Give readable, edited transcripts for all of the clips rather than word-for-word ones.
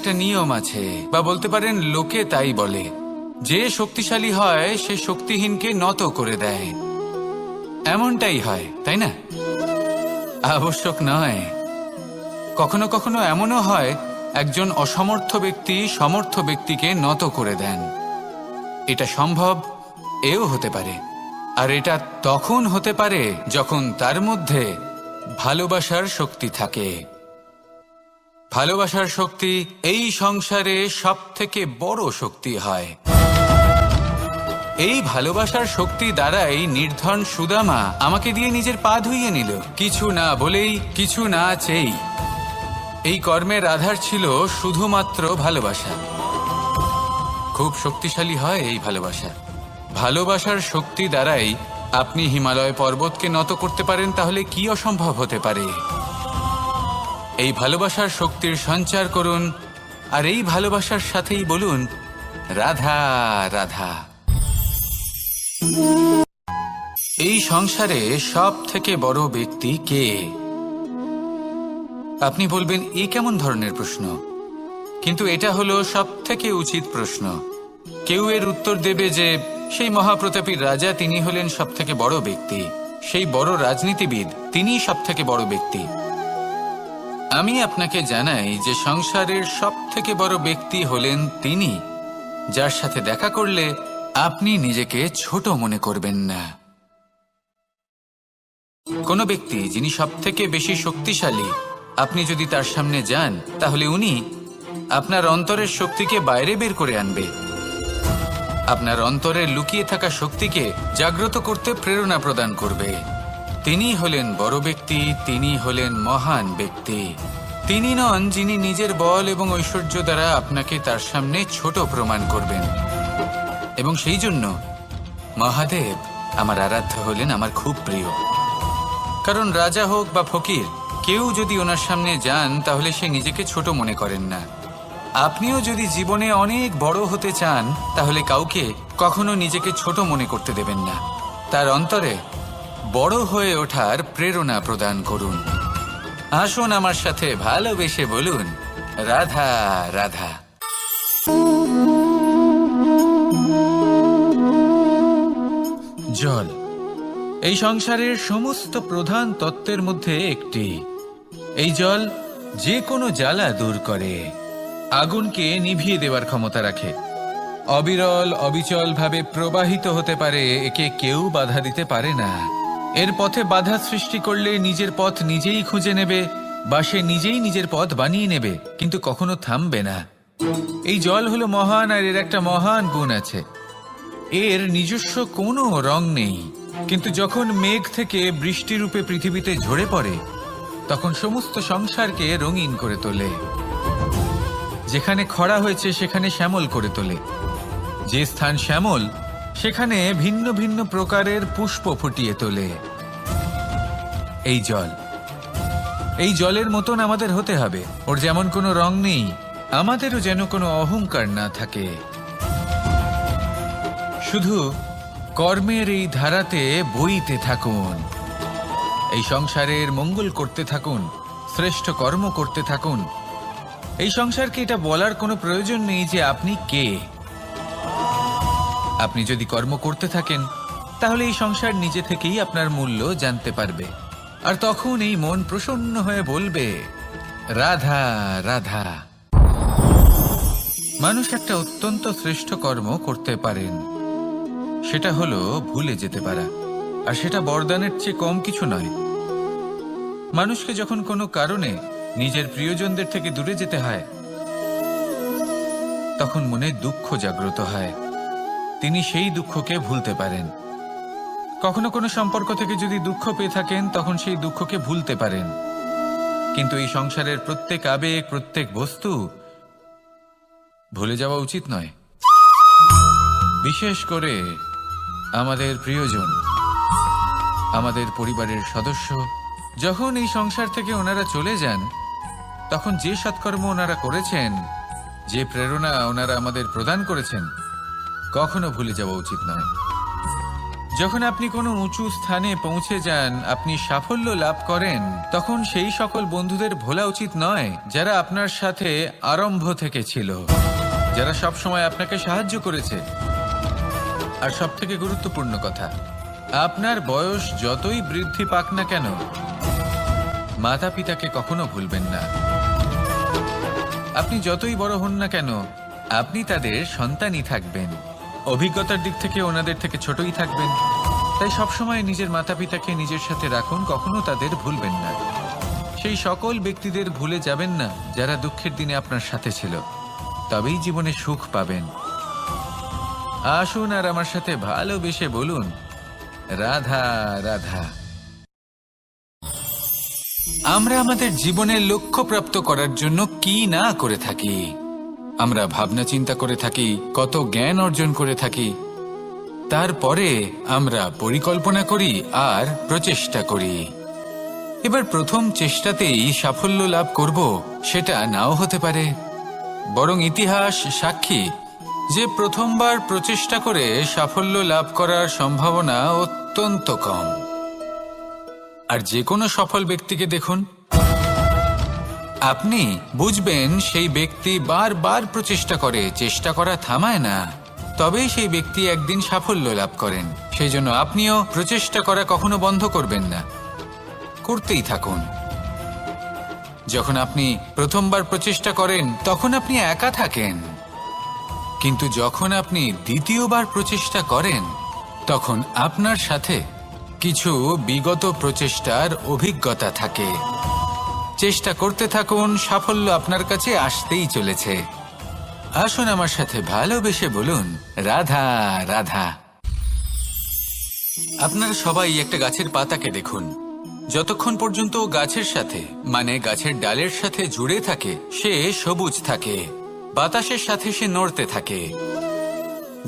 একটা নিয়ম আছে, বা বলতে পারেন লোকে তাই বলে, যে শক্তিশালী হয় সে শক্তিহীনকে নত করে দেয়। এমনটাই হয়, তাই না? আবশ্যক নয়। কখনো কখনো এমনও হয় একজন অসমর্থ ব্যক্তি সমর্থ ব্যক্তিকে নত করে দেন। এটা সম্ভব, এও হতে পারে। আর এটা তখন হতে পারে যখন তার মধ্যে ভালোবাসার শক্তি থাকে। ভালোবাসার শক্তি এই সংসারে সবথেকে বড় শক্তি হয়। এই ভালোবাসার শক্তি দ্বারাই নির্ধন সুদামা আমাকে দিয়ে নিজের পা ধুইয়ে নিল, কিছু না বলেই, কিছু না চেয়েই। এই কর্মের আধার ছিল শুধুমাত্র ভালোবাসা। খুব শক্তিশালী হয় এই ভালোবাসা। ভালোবাসার শক্তি দ্বারাই আপনি হিমালয় পর্বতকে নত করতে পারেন, তাহলে কি অসম্ভব হতে পারে? এই ভালোবাসার শক্তির সঞ্চার করুন, আর এই ভালোবাসার সাথেই বলুন, রাধা রাধা। এই সংসারে সব থেকে বড় ব্যক্তি কে? আপনি বলবেন, এ কেমন ধরনের প্রশ্ন? কিন্তু এটা হলো সব থেকে উচিত প্রশ্ন। কেউ এর উত্তর দেবে যে সেই মহাপ্রতাপী রাজা, তিনি হলেন সব থেকে বড় ব্যক্তি, সেই বড় রাজনীতিবিদ, তিনিই সব থেকে বড় ব্যক্তি। আমি আপনাকে জানাই যে সংসারের সব থেকে বড় ব্যক্তি হলেন তিনি, যার সাথে দেখা করলে আপনি নিজেকে ছোট মনে করবেন না। কোনো ব্যক্তি যিনি সব থেকে বেশি শক্তিশালী, আপনি যদি তার সামনে যান, তাহলে উনি আপনার অন্তরের শক্তিকে বাইরে বের করে আনবে। আপনার অন্তরের লুকিয়ে থাকা শক্তিকে জাগ্রত করতে প্রেরণা প্রদান করবে। তিনি হলেন বড় ব্যক্তি, তিনি হলেন মহান ব্যক্তি। তিনি নন যিনি নিজের বল এবং ঐশ্বর্য দ্বারা আপনাকে তার সামনে ছোট প্রমাণ করবেন। এবং সেই জন্য মহাদেব আমার আরাধ্য হলেন আমার খুব প্রিয়। কারণ রাজা হোক বা ফকির, কেউ যদি ওনার সামনে যান তাহলে সে নিজেকে ছোট মনে করেন না। আপনিও যদি জীবনে অনেক বড় হতে চান, তাহলে কাউকে কখনো নিজেকে ছোট মনে করতে দেবেন না। তার অন্তরে বড় হয়ে ওঠার প্রেরণা প্রদান করুন। আসুন আমার সাথে ভালোবেসে বলুন, রাধা রাধা। জল এই সংসারের সমস্ত প্রধান তত্ত্বের মধ্যে একটি। এই জল যে কোনো জ্বালা দূর করে, আগুনকে নিভিয়ে দেওয়ার ক্ষমতা রাখে, অবিরল অবিচল ভাবে প্রবাহিত হতে পারে, একে কেউ বাধা দিতে পারে না। এর পথে বাধা সৃষ্টি করলে নিজের পথ নিজেই খুঁজে নেবে, বা সে নিজেই নিজের পথ বানিয়ে নেবে, কিন্তু কখনো থামবে না। এই জল হলো মহান, আর এর একটা মহান গুণ আছে, এর নিজস্ব কোনো রং নেই। কিন্তু যখন মেঘ থেকে বৃষ্টি রূপে পৃথিবীতে ঝরে পড়ে, তখন সমস্ত সংসারকে রঙিন করে তোলে। যেখানে খরা হয়েছে সেখানে শ্যামল করে তোলে, যে স্থান শ্যামল সেখানে ভিন্ন ভিন্ন প্রকারের পুষ্প ফুটিয়ে তোলে। এই জল, এই জলের মতন আমাদের হতে হবে। ওর যেমন কোনো রং নেই, আমাদেরও যেন কোনো অহংকার না থাকে। শুধু কর্মের এই ধারাতে বইতে থাকুন, এই সংসারের মঙ্গল করতে থাকুন, শ্রেষ্ঠ কর্ম করতে থাকুন। এই সংসারকে এটা বলার কোনো প্রয়োজন নেই যে আপনি কে। আপনি যদি কর্ম করতে থাকেন, তাহলে এই সংসার নিজে থেকেই আপনার মূল্য জানতে পারবে। আর তখন এই মন প্রসন্ন হয়ে বলবে, রাধা রাধা। মানুষ একটা অত্যন্ত শ্রেষ্ঠ কর্ম করতে পারেন, সেটা হলো ভুলে যেতে পারা। আর সেটা বরদানের চেয়ে কম কিছু নয়। মানুষকে যখন কোনো কারণে নিজের প্রিয়জনদের থেকে দূরে যেতে হয়, তখন মনে দুঃখ জাগ্রত হয়, তিনি সেই দুঃখকে ভুলতে পারেন। কখনো কোনো সম্পর্ক থেকে যদি দুঃখ পেয়ে থাকেন, তখন সেই দুঃখকে ভুলতে পারেন। কিন্তু এই সংসারের প্রত্যেক আবেগ, প্রত্যেক বস্তু ভুলে যাওয়া উচিত নয়। বিশেষ করে আমাদের প্রিয়জন, আমাদের পরিবারের সদস্য, যখন এই সংসার থেকে ওনারা চলে যান, তখন যে সৎকর্ম ওনারা করেছেন, যে প্রেরণা ওনারা আমাদের প্রদান করেছেন, কখনো ভুলে যাওয়া উচিত নয়। যখন আপনি কোনো উঁচু স্থানে পৌঁছে যান, আপনি সাফল্য লাভ করেন, তখন সেই সকল বন্ধুদের ভোলা উচিত নয় যারা আপনার সাথে আরম্ভ থেকে ছিল, যারা সব সময় আপনাকে সাহায্য করেছে। আর সবথেকে গুরুত্বপূর্ণ কথা, আপনার বয়স যতই বৃদ্ধি পাক না কেন, মাতা পিতাকে কখনো ভুলবেন না। আপনি যতই বড় হন না কেন, আপনি তাদের সন্তানই থাকবেন। অভিজ্ঞতার দিক থেকে ওনাদের থেকে ছোটই থাকবেন। তাই সবসময় নিজের মাতা পিতাকে নিজের সাথে রাখুন, কখনো তাদের ভুলবেন না। সেই সকল ব্যক্তিদের ভুলে যাবেন না যারা দুঃখের দিনে আপনার সাথে ছিল, তবেই জীবনে সুখ পাবেন। আসুন আর আমার সাথে ভালোবেসে বলুন, রাধা রাধা। আমরা আমাদের জীবনের লক্ষ্য প্রাপ্ত করার জন্য কি না করে থাকি। আমরা ভাবনা চিন্তা করে থাকি, কত জ্ঞান অর্জন করে থাকি, তারপরে আমরা পরিকল্পনা করি আর প্রচেষ্টা করি। এবার প্রথম চেষ্টাতেই সাফল্য লাভ করব সেটা নাও হতে পারে, বরং ইতিহাস সাক্ষী যে প্রথমবার প্রচেষ্টা করে সাফল্য লাভ করার সম্ভাবনা অত্যন্ত কম। আর যে কোনো সফল ব্যক্তিকে দেখুন, আপনি বুঝবেন সেই ব্যক্তি বারবার প্রচেষ্টা করে, চেষ্টা করা থামায় না, তবেই সেই ব্যক্তি একদিন সাফল্য লাভ করেন। সেই জন্য আপনিও প্রচেষ্টা করা কখনো বন্ধ করবেন না, করতেই থাকুন। যখন আপনি প্রথমবার প্রচেষ্টা করেন তখন আপনি একা থাকেন, কিন্তু যখন আপনি দ্বিতীয়বার প্রচেষ্টা করেন তখন আপনার সাথে কিছু বিগত প্রচেষ্টার অভিজ্ঞতা থাকে। চেষ্টা করতে থাকুন, সাফল্য আপনার কাছে আসতেই চলেছে। আসুন আমার সাথে ভালোবেসে বলুন, রাধা রাধা। আপনারা সবাই একটা গাছের পাতাকে দেখুন, যতক্ষণ পর্যন্ত গাছের সাথে মানে গাছের ডালের সাথে জুড়ে থাকে সে সবুজ থাকে, বাতাসের সাথে সে নড়তে থাকে।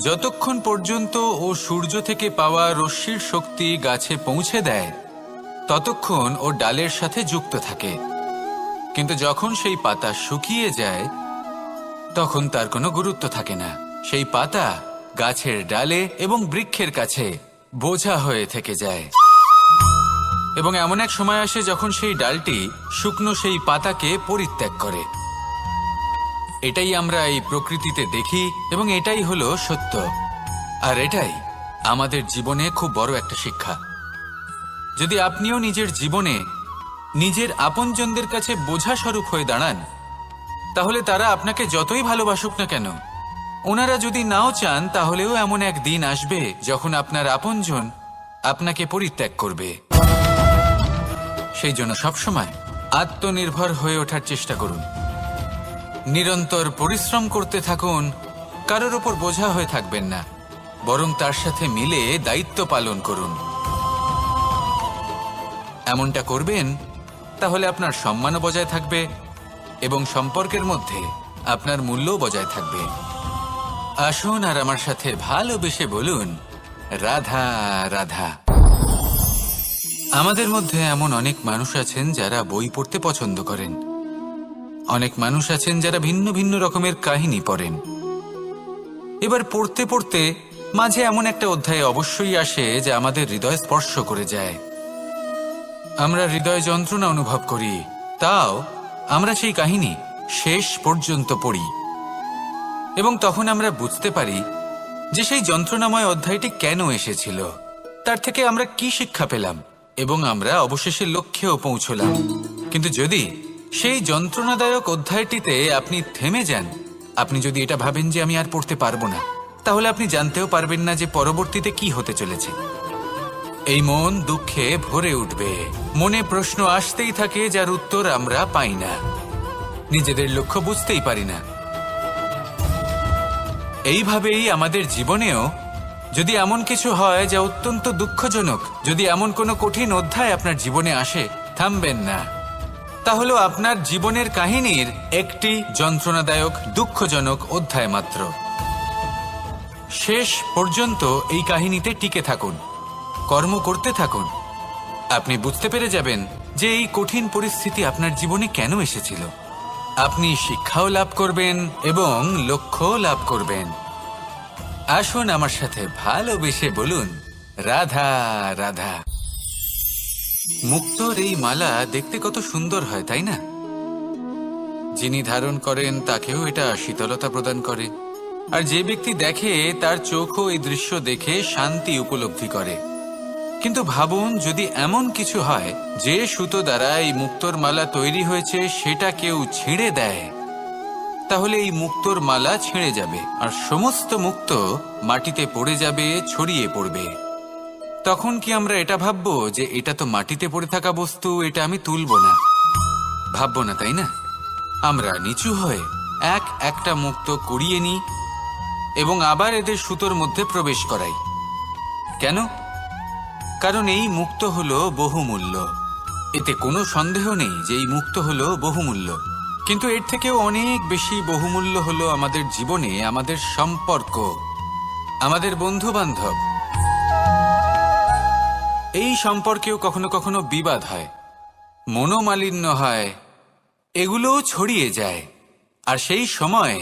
যতক্ষণ পর্যন্ত ও সূর্য থেকে পাওয়া রশ্মির শক্তি গাছে পৌঁছে দেয় ততক্ষণ ও ডালের সাথে যুক্ত থাকে। কিন্তু যখন সেই পাতা শুকিয়ে যায় তখন তার কোনো গুরুত্ব থাকে না। সেই পাতা গাছের ডালে এবং বৃক্ষের কাছে বোঝা হয়ে থেকে যায়। এবং এমন এক সময় আসে যখন সেই ডালটি শুকনো সেই পাতাকে পরিত্যাগ করে। এটাই আমরা এই প্রকৃতিতে দেখি এবং এটাই হলো সত্য। আর এটাই আমাদের জীবনে খুব বড় একটা শিক্ষা। যদি আপনিও নিজের জীবনে নিজের আপনজনদের কাছে বোঝা স্বরূপ হয়ে দাঁড়ান, তাহলে তারা আপনাকে যতই ভালোবাসুক না কেন, ওনারা যদি নাও চান তাহলেও এমন এক দিন আসবে যখন আপনার আপনজন আপনাকে পরিত্যাগ করবে। সেই জন্য সবসময় আত্মনির্ভর হয়ে ওঠার চেষ্টা করুন, নিরন্তর পরিশ্রম করতে থাকুন, কারোর ওপর বোঝা হয়ে থাকবেন না, বরং তার সাথে মিলে দায়িত্ব পালন করুন। এমনটা করবেন তাহলে আপনার সম্মানও বজায় থাকবে এবং সম্পর্কের মধ্যে আপনার মূল্যও বজায় থাকবে। আসুন আর আমার সাথে ভালোবেসে বলুন, রাধা রাধা। আমাদের মধ্যে এমন অনেক মানুষ আছেন যারা বই পড়তে পছন্দ করেন, অনেক মানুষ আছেন যারা ভিন্ন ভিন্ন রকমের কাহিনী পড়েন। এবার পড়তে পড়তে মাঝে এমন একটা অধ্যায় অবশ্যই আসে যা আমাদের হৃদয় স্পর্শ করে যায়। আমরা হৃদয় যন্ত্রণা অনুভব করি, তাও আমরা সেই কাহিনী শেষ পর্যন্ত পড়ি এবং তখন আমরা বুঝতে পারি যে সেই যন্ত্রণাময় অধ্যায়টি কেন এসেছিল, তার থেকে আমরা কি শিক্ষা পেলাম এবং আমরা অবশেষে লক্ষ্যেও পৌঁছলাম। কিন্তু যদি সেই যন্ত্রণাদায়ক অধ্যায়টিতে আপনি থেমে যান, আপনি যদি এটা ভাবেন যে আমি আর পড়তে পারবো না, তাহলে আপনি জানতেও পারবেন না যে পরবর্তীতে কি হতে চলেছে। এই মন দুঃখে ভরে উঠবে, মনে প্রশ্ন আসতেই থাকে যার উত্তর আমরা পাই না, নিজেদের লক্ষ্য বুঝতেই পারি না। এইভাবেই আমাদের জীবনেও যদি এমন কিছু হয় যা অত্যন্ত দুঃখজনক, যদি এমন কোনো কঠিন অধ্যায় আপনার জীবনে আসে, থামবেন না। তাহলে আপনার জীবনের কাহিনীর একটি যন্ত্রণাদায়ক দুঃখজনক অধ্যায় মাত্র। শেষ পর্যন্ত এই কাহিনীতে টিকে থাকুন, কর্ম করতে থাকুন। আপনি বুঝতে পেরে যাবেন যে এই কঠিন পরিস্থিতি আপনার জীবনে কেন এসেছিল। আপনি শিক্ষাও লাভ করবেন এবং লক্ষ্যও লাভ করবেন। আসুন আমার সাথে ভালোবেসে বলুন, রাধা রাধা। মুক্তোর এই মালা দেখতে কত সুন্দর হয়, তাই না? যিনি ধারণ করেন তাকেও এটা শীতলতা প্রদান করে, আর যে ব্যক্তি দেখে তার চোখও এই দৃশ্য দেখে শান্তি উপলব্ধি করে। কিন্তু ভাবুন, যদি এমন কিছু হয় যে সুতো দ্বারা এই মুক্তোর মালা তৈরি হয়েছে সেটা কেউ ছিঁড়ে দেয়, তাহলে এই মুক্তোর মালা ছিঁড়ে যাবে আর সমস্ত মুক্ত মাটিতে পড়ে যাবে, ছড়িয়ে পড়বে। তখন কি আমরা এটা ভাববো যে এটা তো মাটিতে পড়ে থাকা বস্তু, এটা আমি তুলবো না? ভাববো না, তাই না? আমরা নিচু হয়ে একটা মুক্তো কুড়িয়ে নিই এবং আবার এদের সুতোর মধ্যে প্রবেশ করাই। কেন? কারণ এই মুক্ত হলো বহুমূল্য। এতে কোনো সন্দেহ নেই যে এই মুক্ত হলো বহুমূল্য। কিন্তু এর থেকেও অনেক বেশি বহুমূল্য হলো আমাদের জীবনে আমাদের সম্পর্ক, আমাদের বন্ধু বান্ধব। এই সম্পর্কেও কখনো কখনো বিবাদ হয়, মনোমালিন্য হয়, এগুলোও ছড়িয়ে যায়। আর সেই সময়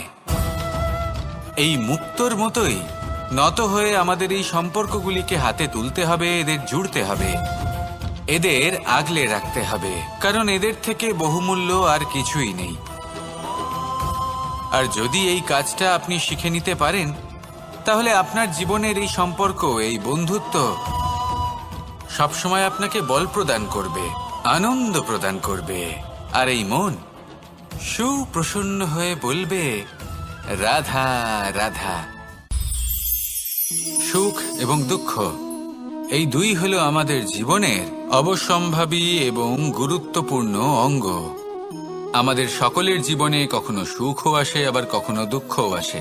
এই মুক্তোর মতোই নত হয়ে আমাদের এই সম্পর্কগুলিকে হাতে তুলতে হবে, এদের জুড়তে হবে, এদের আগলে রাখতে হবে, কারণ এদের থেকে বহুমূল্য আর কিছুই নেই। আর যদি এই কাজটা আপনি শিখে নিতে পারেন, তাহলে আপনার জীবনের এই সম্পর্ক, এই বন্ধুত্ব সবসময় আপনাকে বল প্রদান করবে, আনন্দ প্রদান করবে, আর এই মন সুপ্রসন্ন হয়ে বলবে রাধা রাধা। সুখ এবং দুঃখ এই দুই হলো আমাদের জীবনের অবশ্যম্ভাবী এবং গুরুত্বপূর্ণ অঙ্গ। আমাদের সকলের জীবনে কখনো সুখও আসে, আবার কখনো দুঃখও আসে।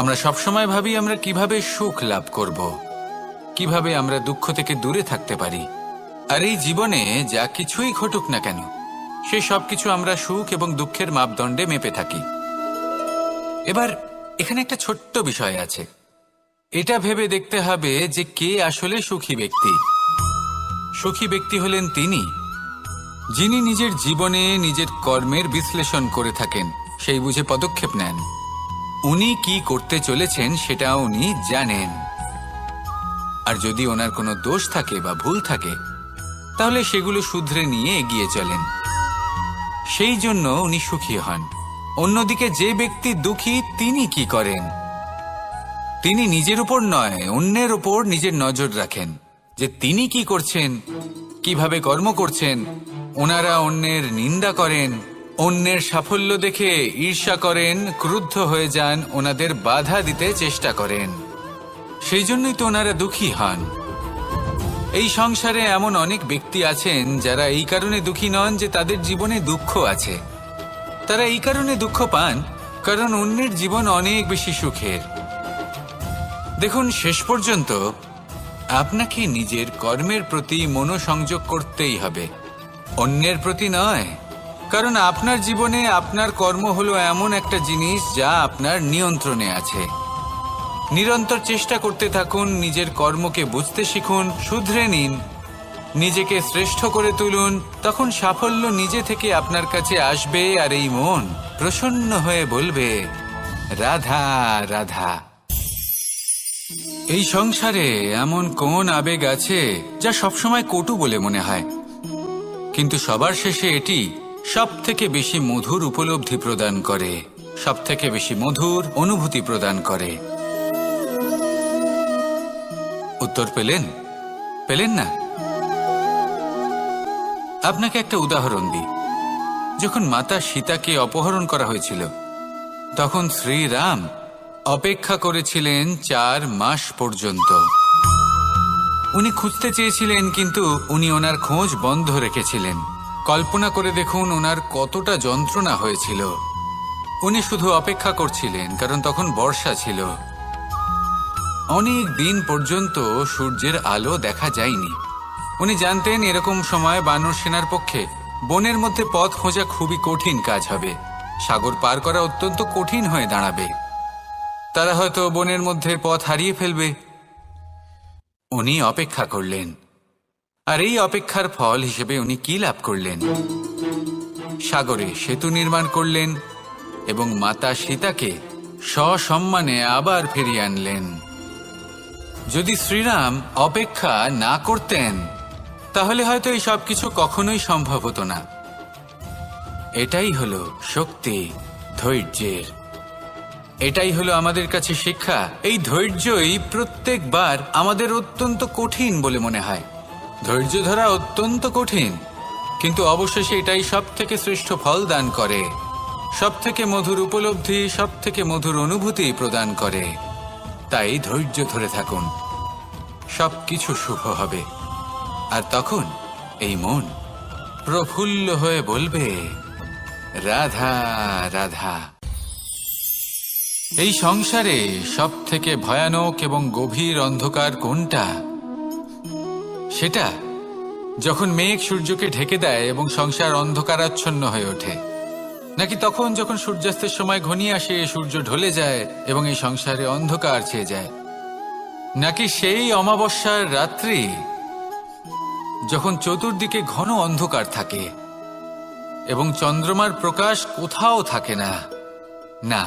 আমরা সবসময় ভাবি আমরা কিভাবে সুখ লাভ করব, কিভাবে আমরা দুঃখ থেকে দূরে থাকতে পারি। আর এই জীবনে যা কিছুই ঘটুক না কেন, সে সবকিছু আমরা সুখ এবং দুঃখের মাপদণ্ডে মেপে থাকি। এবার এখানে একটা ছোট্ট বিষয় আছে, এটা ভেবে দেখতে হবে যে কে আসলে সুখী ব্যক্তি। সুখী ব্যক্তি হলেন তিনি যিনি নিজের জীবনে নিজের কর্মের বিশ্লেষণ করে থাকেন, সেই বুঝে পদক্ষেপ নেন। উনি কি করতে চলেছেন সেটা উনি জানেন, আর যদি ওনার কোনো দোষ থাকে বা ভুল থাকে তাহলে সেগুলো শুধরে নিয়ে এগিয়ে চলেন। সেই জন্য উনি সুখী হন। অন্যদিকে যে ব্যক্তি দুঃখী, তিনি কি করেন? তিনি নিজের উপর নয়, অন্যের উপর নিজের নজর রাখেন যে তিনি কি করছেন, কিভাবে কর্ম করছেন। ওনারা অন্যের নিন্দা করেন, অন্যের সাফল্য দেখে ঈর্ষা করেন, ক্রুদ্ধ হয়ে যান, ওনাদের বাধা দিতে চেষ্টা করেন। সেই জন্যই তো ওনারা দুঃখী হন। এই সংসারে এমন অনেক ব্যক্তি আছেন যারা এই কারণে দুঃখী নন যে তাদের জীবনে দুঃখ আছে। তারা এই কারণে দুঃখ পান কারণ অন্যের জীবন অনেক বেশি সুখের। দেখুন, শেষ পর্যন্ত আপনাকে নিজের কর্মের প্রতি মনোসংযোগ করতেই হবে, অন্যের প্রতি নয়। কারণ আপনার জীবনে আপনার কর্ম হলো এমন একটা জিনিস যা আপনার নিয়ন্ত্রণে আছে। নিরন্তর চেষ্টা করতে থাকুন, নিজের কর্মকে বুঝতে শিখুন, শুধরে নিন, নিজেকে শ্রেষ্ঠ করে তুলুন। তখন সাফল্য নিজে থেকে আপনার কাছে আসবে, আর এই মন প্রসন্ন হয়ে বলবে রাধা রাধা। এই সংসারে এমন কোন আবেগ আছে যা সবসময় কটু বলে মনে হয়, কিন্তু সবার শেষে এটি সব থেকে বেশি মধুর উপলব্ধি প্রদান করে, সব থেকে বেশি মধুর অনুভূতি প্রদান করে। উত্তর পেলেন না? আপনাকে একটা উদাহরণ দিই। যখন মাতা সীতাকে অপহরণ করা হয়েছিল, তখন শ্রীরাম অপেক্ষা করেছিলেন 4 মাস পর্যন্ত। উনি খুঁজতে চেয়েছিলেন, কিন্তু উনি ওনার খোঁজ বন্ধ রেখেছিলেন। কল্পনা করে দেখুন ওনার কতটা যন্ত্রণা হয়েছিল। উনি শুধু অপেক্ষা করছিলেন, কারণ তখন বর্ষা ছিল। অনেক দিন পর্যন্ত সূর্যের আলো দেখা যায়নি। উনি জানতেন এরকম সময় বানর সেনার পক্ষে বনের মধ্যে পথ খোঁজা খুবই কঠিন কাজ হবে। সাগর পার করা অত্যন্ত কঠিন হয়ে দাঁড়াবে। তারা হয়তো বনের মধ্যে পথ হারিয়ে ফেলবে। উনি অপেক্ষা করলেন, আর এই অপেক্ষার ফল হিসেবে উনি কি লাভ করলেন? সাগরে সেতু নির্মাণ করলেন এবং মাতা সীতাকে সসম্মানে আবার ফিরিয়ে আনলেন। যদি শ্রীরাম অপেক্ষা না করতেন তাহলে হয়তো এই সব কিছু কখনোই সম্ভব হতো না। এটাই হলো শক্তি ধৈর্যের। এটাই হলো আমাদের কাছে শিক্ষা। এই ধৈর্যই প্রত্যেকবার আমাদের অত্যন্ত কঠিন বলে মনে হয়। ধৈর্য ধরা অত্যন্ত কঠিন, কিন্তু অবশেষে এটাই সব থেকে শ্রেষ্ঠ ফল দান করে, সব থেকে মধুর উপলব্ধি, সব থেকে মধুর অনুভূতি প্রদান করে। তাই ধৈর্য ধরে থাকুন, সব কিছু শুভ হবে। আর তখন এই মন প্রফুল্ল হয়ে বলবে, রাধা রাধা। এই সংসারে সব থেকে ভয়ানক এবং গভীর অন্ধকার কোনটা? সেটা যখন মেঘ সূর্যকে ঢেকে দেয় এবং সংসার অন্ধকারাচ্ছন্ন হয়ে ওঠে, নাকি তখন যখন সূর্যাস্তের সময় ঘনিয়ে আসে, সূর্য ঢলে যায় এবং এই সংসারে অন্ধকার ছেয়ে যায়, নাকি সেই অমাবস্যার রাত্রি যখন চতুর্দিকে ঘন অন্ধকার থাকে এবং চন্দ্রমার প্রকাশ কোথাও থাকে না? না,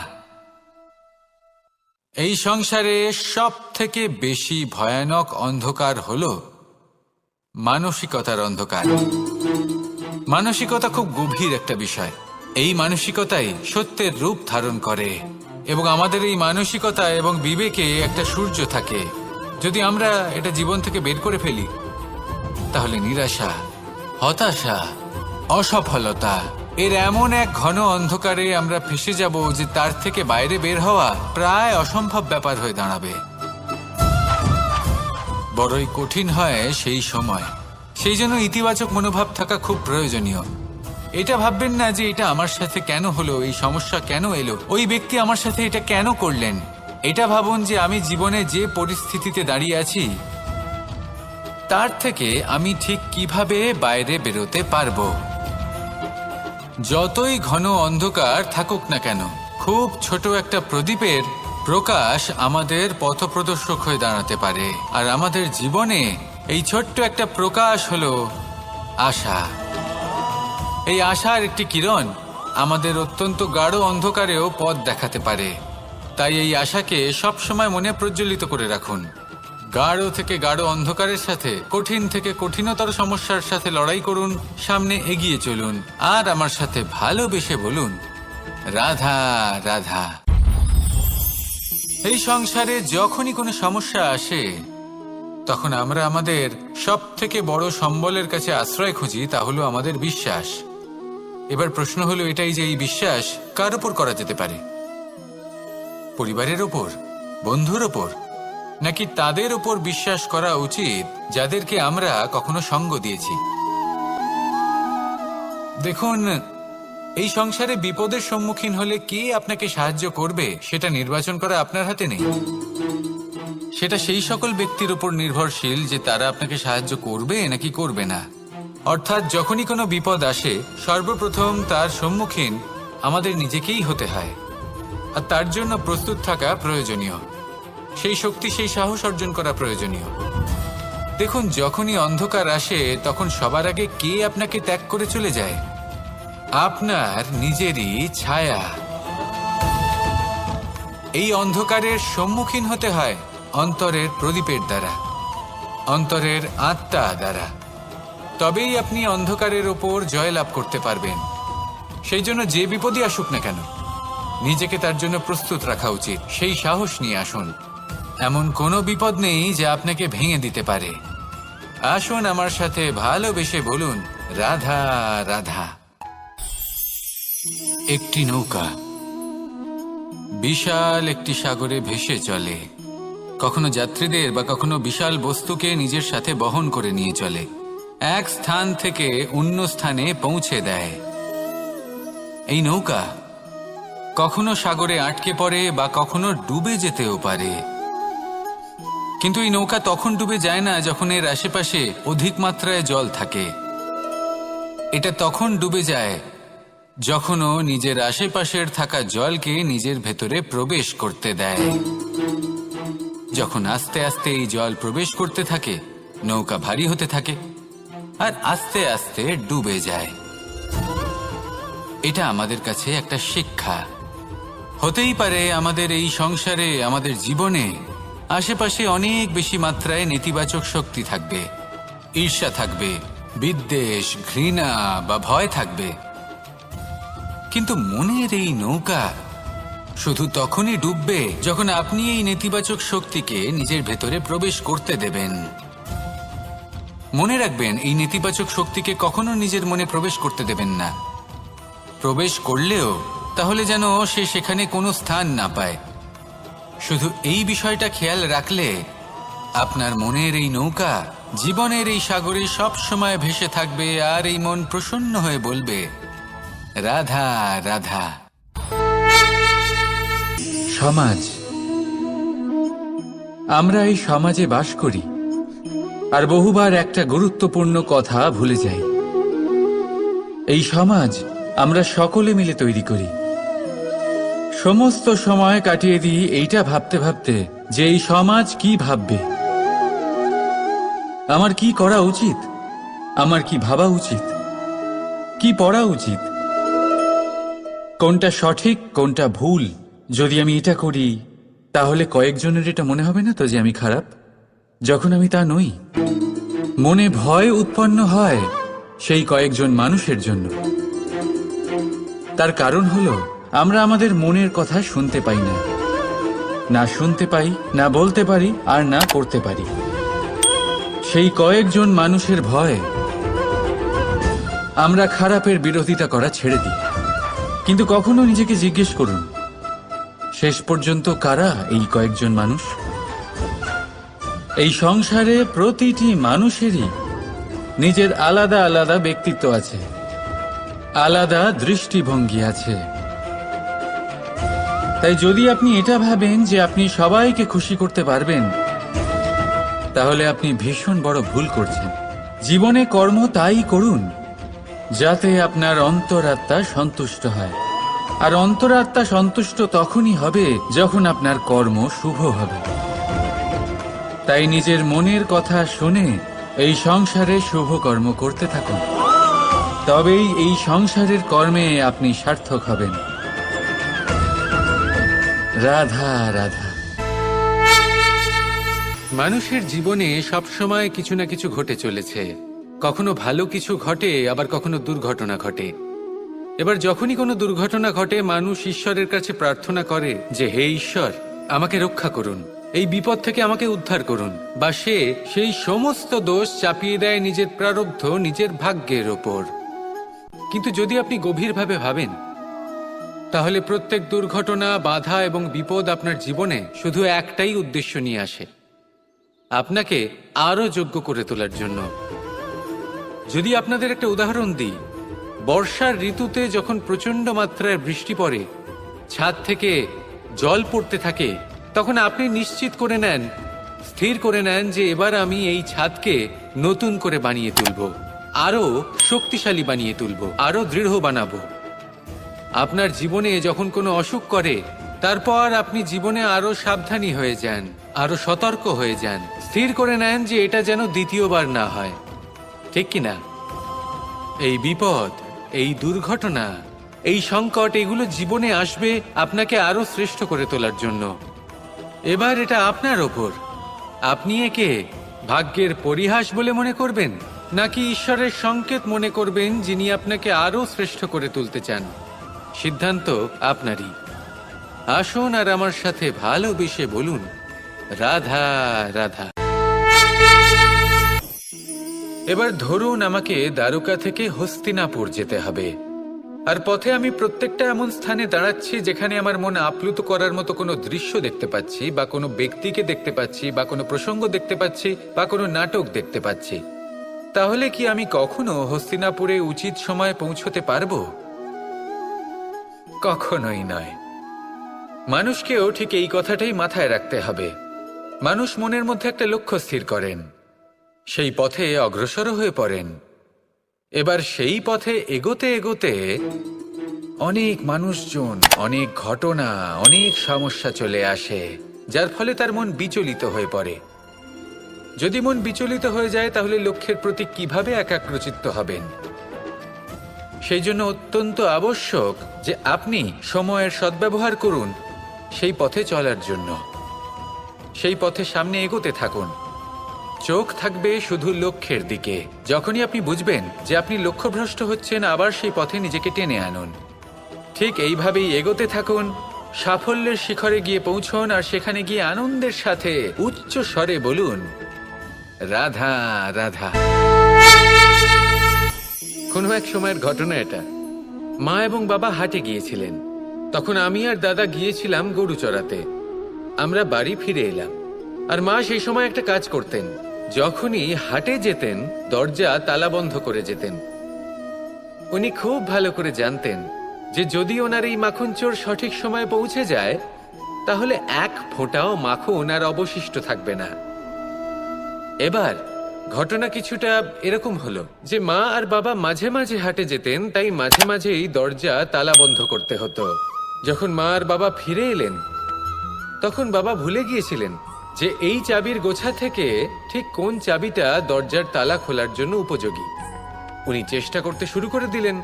এই সংসারে সব থেকে বেশি ভয়ানক অন্ধকার হলো মানসিকতার অন্ধকার। মানসিকতা খুব গভীর একটা বিষয়। এই মানসিকতাই সত্যের রূপ ধারণ করে এবং আমাদের এই মানসিকতা এবং বিবেকে একটা সূর্য থাকে। যদি আমরা এটা জীবন থেকে বের করে ফেলি তাহলে নিরাশা, হতাশা, অসফলতা এর এমন এক ঘন অন্ধকারে আমরা ফেসে যাব যে তার থেকে বাইরে বের হওয়া প্রায় অসম্ভব ব্যাপার হয়ে দাঁড়াবে। বড়ই কঠিন হয় সেই সময়। সেই জন্য ইতিবাচক মনোভাব থাকা খুব প্রয়োজনীয়। এটা ভাববেন না যে এটা আমার সাথে কেন হলো, এই সমস্যা কেন এলো, ওই ব্যক্তি আমার সাথে এটা কেন করলেন। এটা ভাবুন যে আমি জীবনে যে পরিস্থিতিতে দাঁড়িয়ে আছি তার থেকে আমি ঠিক কিভাবে বাইরে বেরোতে পারবো। যতই ঘন অন্ধকার থাকুক না কেন, খুব ছোট একটা প্রদীপের প্রকাশ আমাদের পথপ্রদর্শক হয়ে দাঁড়াতে পারে। আর আমাদের জীবনে এই ছোট্ট একটা প্রকাশ হলো আশা। এই আশার একটি কিরণ আমাদের অত্যন্ত গাঢ় অন্ধকারেও পথ দেখাতে পারে। তাই এই আশাকে সবসময় মনে প্রজ্বলিত করে রাখুন। গাঢ় থেকে গাঢ় অন্ধকারের সাথে, কঠিন থেকে কঠিনতর সমস্যার সাথে লড়াই করুন, সামনে এগিয়ে চলুন, আর আমার সাথে ভালোবেসে বলুন, রাধা রাধা। এই সংসারে যখনই কোনো সমস্যা আসে তখন আমরা আমাদের সব থেকে বড় সম্বলের কাছে আশ্রয় খুঁজি, তা হলো আমাদের বিশ্বাস। এবার প্রশ্ন হলো এটাই যে এই বিশ্বাস কার উপর করা যেতে পারে? পরিবারের ওপর, বন্ধুর ওপর, নাকি তাদের উপর বিশ্বাস করা উচিত যাদেরকে আমরা কখনো সঙ্গ দিয়েছি? দেখুন, এই সংসারে বিপদের সম্মুখীন হলে কে আপনাকে সাহায্য করবে সেটা নির্বাচন করা আপনার হাতে নেই। সেটা সেই সকল ব্যক্তির উপর নির্ভরশীল যে তারা আপনাকে সাহায্য করবে নাকি করবে না। অর্থাৎ যখনই কোনো বিপদ আসে সর্বপ্রথম তার সম্মুখীন আমাদের নিজেকেই হতে হয়, আর তার জন্য প্রস্তুত থাকা প্রয়োজনীয়। সেই শক্তি, সেই সাহস অর্জন করা প্রয়োজনীয়। দেখুন, যখনই অন্ধকার আসে তখন সবার আগে কে আপনাকে ত্যাগ করে চলে যায়? আপনার নিজেরই ছায়া। এই অন্ধকারের সম্মুখীন হতে হয় অন্তরের প্রদীপের দ্বারা, অন্তরের আত্মা দ্বারা। তবেই আপনি অন্ধকারের ওপর জয়লাভ করতে পারবেন। সেই জন্য যে বিপদই আসুক না কেন নিজেকে তার জন্য প্রস্তুত রাখা উচিত। সেই সাহস নিয়ে আসুন। এমন কোনো বিপদ নেই যা আপনাকে ভেঙে দিতে পারে। আসুন আমার সাথে ভালোবেসে বলুন, রাধা রাধা। একটি নৌকা বিশাল একটি সাগরে ভেসে চলে। কখনো যাত্রীদের বা কখনো বিশাল বস্তুকে নিজের সাথে বহন করে নিয়ে চলে, এক স্থান থেকে অন্য স্থানে পৌঁছে দেয়। এই নৌকা কখনো সাগরে আটকে পড়ে বা কখনো ডুবে যেতেও পারে, কিন্তু এই নৌকা তখন ডুবে যায় না যখন এর আশেপাশে অধিক মাত্রায় জল থাকে। এটা তখন ডুবে যায় যখন ও নিজের আশেপাশের থাকা জলকে নিজের ভেতরে প্রবেশ করতে দেয়। যখন আস্তে আস্তে এই জল প্রবেশ করতে থাকে নৌকা ভারী হতে থাকে আর আস্তে আস্তে ডুবে যায়। এটা আমাদের কাছে একটা শিক্ষা। হতেই পারে আমাদের এই সংসারে, আমাদের জীবনে আশেপাশে অনেক বেশি মাত্রায় নেতিবাচক শক্তি থাকবে, ঈর্ষা থাকবে, বিদ্বেষ, ঘৃণা বা ভয় থাকবে। কিন্তু মনের এই নৌকা শুধু তখনই ডুববে যখন আপনি এই নেতিবাচক শক্তিকে নিজের ভেতরে প্রবেশ করতে দেবেন। মনে রাখবেন, এই নেতিবাচক শক্তিকে কখনো নিজের মনে প্রবেশ করতে দেবেন না। প্রবেশ করলেও তাহলে যেন সে সেখানে কোনো স্থান না পায়। শুধু এই বিষয়টা খেয়াল রাখলে আপনার মনের এই নৌকা জীবনের এই সাগরে সব সময় ভেসে থাকবে, আর এই মন প্রসন্ন হয়ে বলবে, রাধা রাধা। সমাজ, আমরা এই সমাজে বাস করি আর বহুবার একটা গুরুত্বপূর্ণ কথা ভুলে যাই। এই সমাজ আমরা সকলে মিলে তৈরি করি। সমস্ত সময় কাটিয়ে দিই এইটা ভাবতে ভাবতে যে এই সমাজ কি ভাববে, আমার কি করা উচিত, আমার কি ভাবা উচিত, কি পড়া উচিত, কোনটা সঠিক কোনটা ভুল। যদি আমি এটা করি তাহলে কয়েকজনের এটা মনে হবে না তো যে আমি খারাপ, যখন আমি তা নই। মনে ভয় উৎপন্ন হয় সেই কয়েকজন মানুষের জন্য। তার কারণ হলো আমরা আমাদের মনের কথা শুনতে পাই না, না শুনতে পাই, না বলতে পারি, আর না করতে পারি। সেই কয়েকজন মানুষের ভয় আমরা খারাপের বিরোধিতা করা ছেড়ে দিই। কিন্তু কখনো নিজেকে জিজ্ঞেস করুন, শেষ পর্যন্ত কারা এই কয়েকজন মানুষ? এই সংসারে প্রতিটি মানুষেরই নিজের আলাদা আলাদা ব্যক্তিত্ব আছে, আলাদা দৃষ্টিভঙ্গি আছে। তাই যদি আপনি এটা ভাবেন যে আপনি সবাইকে খুশি করতে পারবেন, তাহলে আপনি ভীষণ বড় ভুল করছেন। জীবনে কর্ম তাই করুন যাতে আপনার অন্তরাত্মা সন্তুষ্ট হয়, আর অন্তরাত্মা সন্তুষ্ট তখনই হবে যখন আপনার কর্ম শুভ হবে। তাই নিজের মনের কথা শুনে এই সংসারে শুভ কর্ম করতে থাকুন, তবেই এই সংসারের কর্মে আপনি সার্থক হবেন। রাধা রাধা। মানুষের জীবনে সবসময় কিছু না কিছু ঘটে চলেছে। কখনো ভালো কিছু ঘটে, আবার কখনো দুর্ঘটনা ঘটে। এবার যখনই কোনো দুর্ঘটনা ঘটে, মানুষ ঈশ্বরের কাছে প্রার্থনা করে যে, হে ঈশ্বর, আমাকে রক্ষা করুন, এই বিপদ থেকে আমাকে উদ্ধার করুন। বা সে সেই সমস্ত দোষ চাপিয়ে দেয় নিজের প্রারব্ধ, নিজের ভাগ্যের ওপর। কিন্তু যদি আপনি গভীরভাবে ভাবেন, তাহলে প্রত্যেক দুর্ঘটনা, বাধা এবং বিপদ আপনার জীবনে শুধু একটাই উদ্দেশ্য নিয়ে আসে, আপনাকে আরো যোগ্য করে তোলার জন্য। যদি আপনাদের একটা উদাহরণ দিই, বর্ষার ঋতুতে যখন প্রচন্ড মাত্রায় বৃষ্টি পড়ে, ছাদ থেকে জল পড়তে থাকে, তখন আপনি নিশ্চিত করে নেন, স্থির করে নেন যে এবার আমি এই ছাদকে নতুন করে বানিয়ে তুলব, আরো শক্তিশালী বানিয়ে তুলব, আরো দৃঢ় বানাবো। আপনার জীবনে যখন কোনো অসুখ করে, তারপর আপনি জীবনে আরো সাবধানী হয়ে যান, আরো সতর্ক হয়ে যান, স্থির করে নেন যে এটা যেন দ্বিতীয়বার না হয়, ঠিক কিনা? এই বিপদ, এই দুর্ঘটনা, এই সংকট, এগুলো জীবনে আসবে আপনাকে আরো শ্রেষ্ঠ করে তোলার জন্য। এবার এটা আপনার ওপর। আপনি একে ভাগ্যের পরিহাস বলে মনে করবেন, নাকি ঈশ্বরের সংকেত মনে করবেন, যিনি আপনাকে আরো শ্রেষ্ঠ করে তুলতে চান। সিদ্ধান্ত আপনারই। আসুন আর আমার সাথে ভালোবেসে বলুন, রাধা রাধা। এবার ধরুন আমাকে দ্বারকা থেকে হস্তিনাপুর যেতে হবে, আর পথে আমি প্রত্যেকটা এমন স্থানে দাঁড়াচ্ছি যেখানে আমার মন আপ্লুত করার মতো কোনো দৃশ্য দেখতে পাচ্ছি, বা কোনো ব্যক্তিকে দেখতে পাচ্ছি, বা কোনো প্রসঙ্গ দেখতে পাচ্ছি, বা কোনো নাটক দেখতে পাচ্ছি। তাহলে কি আমি কখনো হস্তিনাপুরে উচিত সময়ে পৌঁছতে পারবো? কখনোই নয়। মানুষকেও ঠিক এই কথাটাই মাথায় রাখতে হবে। মানুষ মনের মধ্যে একটা লক্ষ্য স্থির করেন, সেই পথে অগ্রসর হয়ে পড়েন। এবার সেই পথে এগোতে এগোতে অনেক মানুষজন, অনেক ঘটনা, অনেক সমস্যা চলে আসে, যার ফলে তার মন বিচলিত হয়ে পড়ে। যদি মন বিচলিত হয়ে যায়, তাহলে লক্ষ্যের প্রতি কিভাবে একাগ্রচিত্ত হবেন? সেই জন্য অত্যন্ত আবশ্যক যে আপনি সময়ের সদ্ব্যবহার করুন সেই পথে চলার জন্য। সেই পথে সামনে এগোতে থাকুন। চোখ থাকবে শুধু লক্ষ্যের দিকে। যখনই আপনি বুঝবেন যে আপনি লক্ষ্যভ্রষ্ট হচ্ছেন, আবার সেই পথে নিজেকে টেনে আনুন। ঠিক এইভাবেই এগোতে থাকুন, সাফল্যের শিখরে গিয়ে পৌঁছন, আর সেখানে গিয়ে আনন্দের সাথে উচ্চ স্বরে বলুন, রাধা রাধা। কোনো এক সময়ের ঘটনা এটা। মা এবং বাবা হাটে গিয়েছিলেন। তখন আমি আর দাদা গিয়েছিলাম গরু চড়াতে। আমরা বাড়ি ফিরে এলাম, আর মা সেই সময় একটা কাজ করতেন। যখনই হাটে যেতেন, দরজা তালা বন্ধ করে যেতেন। উনি খুব ভালো করে জানতেন যে যদি ওনার এই মাখন চোর সঠিক সময়ে পৌঁছে যায়, তাহলে এক ফোঁটাও মাখন আর অবশিষ্ট থাকবে না। এবার ঘটনা কিছুটা এরকম হলো যে মা আর বাবা মাঝে মাঝে হাটে যেতেন, তাই মাঝে মাঝেই দরজা তালা বন্ধ করতে হতো। যখন মা আর বাবা ফিরে এলেন, তখন বাবা ভুলে গিয়েছিলেন যে এই চাবির গোছা থেকে ঠিক কোন চাবিটা দরজার তালা খোলার জন্য উপযোগী। উনি চেষ্টা করতে শুরু করে দিলেন।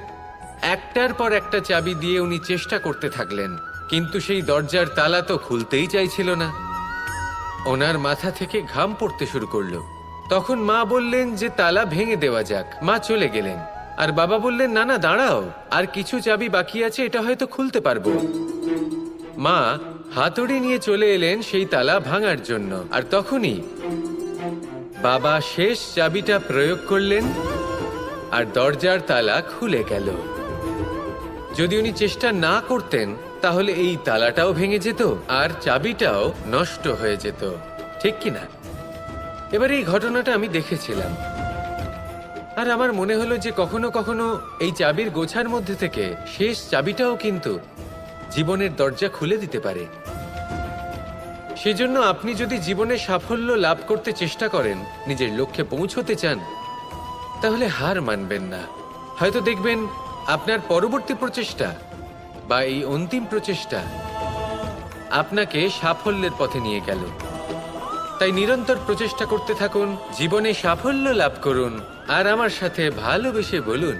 একটার পর একটা চাবি দিয়ে উনি চেষ্টা করতে থাকলেন, কিন্তু সেই দরজার তালা তো খুলতেই চাইছিল না। ওনার মাথা থেকে ঘাম পড়তে শুরু করলো। তখন মা বললেন যে তালা ভেঙে দেওয়া যাক। মা চলে গেলেন, আর বাবা বললেন, না না দাঁড়াও, আর কিছু চাবি বাকি আছে, এটা হয়তো খুলতে পারবো। মা হাতুড়ি নিয়ে চলে এলেন সেই তালা ভাঙার জন্য, আর তখনই বাবা শেষ চাবিটা প্রয়োগ করলেন, আর দরজার তালা খুলে গেল। যদি উনি চেষ্টা না করতেন, তাহলে এই তালাটাও ভেঙে যেত আর চাবিটাও নষ্ট হয়ে যেত, ঠিক কিনা? এবার এই ঘটনাটা আমি দেখেছিলাম, আর আমার মনে হলো যে কখনো কখনো এই চাবির গোছার মধ্যে থেকে শেষ চাবিটাও কিন্তু জীবনের দরজা খুলে দিতে পারে। সেজন্য আপনি যদি জীবনে সাফল্য লাভ করতে চেষ্টা করেন, নিজের লক্ষ্যে পৌঁছতে চান, তাহলে হার মানবেন না। হয়তো দেখবেন আপনার পরবর্তী প্রচেষ্টা বা এই অন্তিম প্রচেষ্টা আপনাকে সাফল্যের পথে নিয়ে গেল। তাই নিরন্তর প্রচেষ্টা করতে থাকুন, জীবনে সাফল্য লাভ করুন, আর আমার সাথে ভালোবেসে বলুন,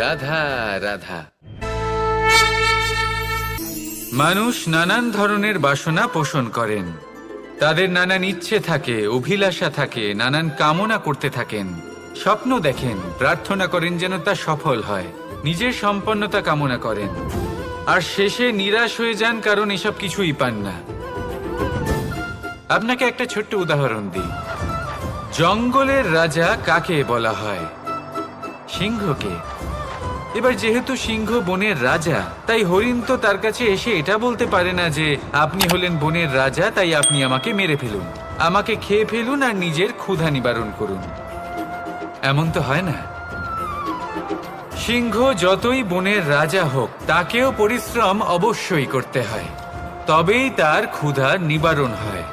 রাধা রাধা। মানুষ নানান ধরনের বাসনা পোষণ করেন। তাদের নানান ইচ্ছে থাকে, অভিলাষা থাকে, নানান কামনা করতে থাকেন, স্বপ্ন দেখেন, প্রার্থনা করেন যেন তা সফল হয়, নিজের সম্পন্নতা কামনা করেন, আর শেষে নিরাশ হয়ে যান কারণ এসব কিছুই পান না। আপনাকে একটা ছোট্ট উদাহরণ দিই। জঙ্গলের রাজা কাকে বলা হয়? সিংহকে। এবার যেহেতু সিংহ বনের রাজা, তাই হরিণ তো তার কাছে এসে এটা বলতে পারে না যে আপনি হলেন বনের রাজা, তাই আপনি আমাকে মেরে ফেলুন, আমাকে খেয়ে ফেলুন আর নিজের ক্ষুধা নিবারণ করুন। এমন তো হয় না। সিংহ যতই বনের রাজা হোক, তাকেও পরিশ্রম অবশ্যই করতে হয়, তবেই তার ক্ষুধার নিবারণ হয়।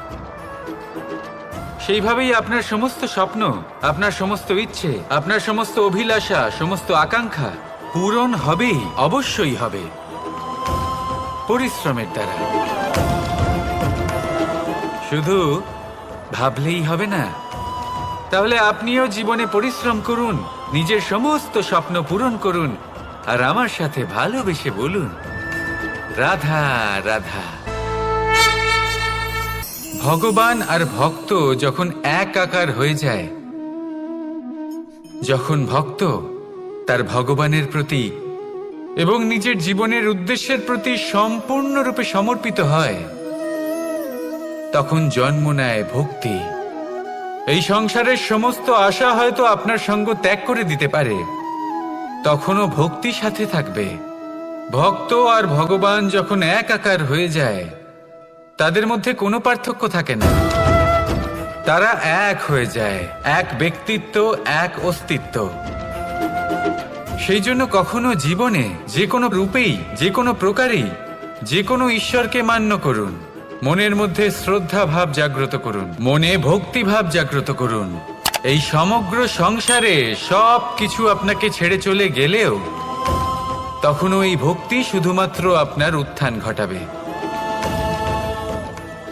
সেইভাবেই আপনার সমস্ত স্বপ্ন, আপনার সমস্ত ইচ্ছে, আপনার সমস্ত অভিলাষা, সমস্ত আকাঙ্ক্ষা পূরণ হবেই, অবশ্যই হবে, পরিশ্রমের দ্বারা। শুধু ভাবলেই হবে না। তাহলে আপনিও জীবনে পরিশ্রম করুন, নিজের সমস্ত স্বপ্ন পূরণ করুন, আর আমার সাথে ভালোবেসে বলুন, রাধা রাধা। ভগবান আর ভক্ত যখন একাকার হয়ে যায়, যখন ভক্ত তার ভগবানের প্রতি এবং নিজের জীবনের উদ্দেশ্যের প্রতি সম্পূর্ণরূপে সমর্পিত হয়, তখন জন্ম নেয় ভক্তি। এই সংসারের সমস্ত আশা হয়তো আপনার সঙ্গ ত্যাগ করে দিতে পারে, তখনও ভক্তি সাথে থাকবে। ভক্ত আর ভগবান যখন একাকার হয়ে যায়, তাদের মধ্যে কোনো পার্থক্য থাকে না। তারা এক হয়ে যায়, এক ব্যক্তিত্ব, এক অস্তিত্ব। সেই জন্য কখনো জীবনে যে কোনো রূপেই, যে কোনো প্রকারেই, যে কোনো ঈশ্বরকে মান্য করুন, মনের মধ্যে শ্রদ্ধা ভাব জাগ্রত করুন, মনে ভক্তি ভাব জাগ্রত করুন। এই সমগ্র সংসারে সব কিছু আপনাকে ছেড়ে চলে গেলেও তখনও এই ভক্তি শুধুমাত্র আপনার উত্থান ঘটাবে।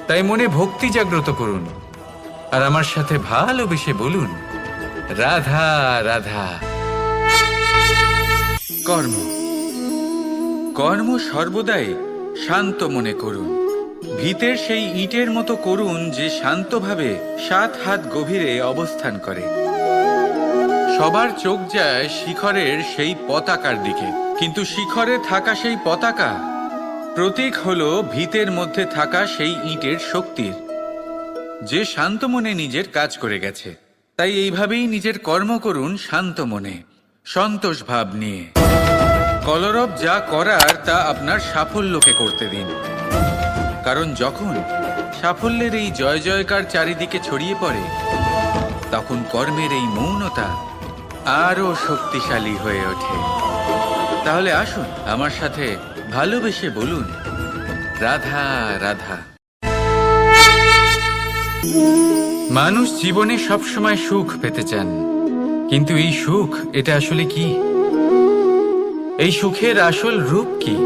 তাই মনে ভক্তি জাগ্রত করুন, আর আমার সাথে ভালোবেসে বলুন, রাধা রাধা। কর্ম, কর্ম সর্বদাই শান্ত মনে করুন। ভিতের সেই ইটের মতো করুন যে শান্তভাবে 7 হাত গভীরে অবস্থান করে। সবার চোখ যায় শিখরের সেই পতাকার দিকে, কিন্তু শিখরে থাকা সেই পতাকা প্রতীক হলো ভিতের মধ্যে থাকা সেই ইটের শক্তির, যে শান্ত মনে নিজের কাজ করে গেছে। তাই এইভাবেই নিজের কর্ম করুন শান্ত মনে, সন্তোষ ভাব নিয়ে। কলরব যা করার তা আপনার সাফল্যকে করতে দিন, কারণ যখন সাফল্যের এই জয় জয়কার চারিদিকে ছড়িয়ে পড়ে, তখন কর্মের এই মৌনতা আরো শক্তিশালী হয়ে ওঠে। তাহলে আসুন আমার সাথে ভালোবেসে বলুন, রাধা রাধা। মানুষ জীবনে সবসময় সুখ পেতে চান, কিন্তু এই সুখ এটা আসলে কি? এই সুখের আসল রূপ কি?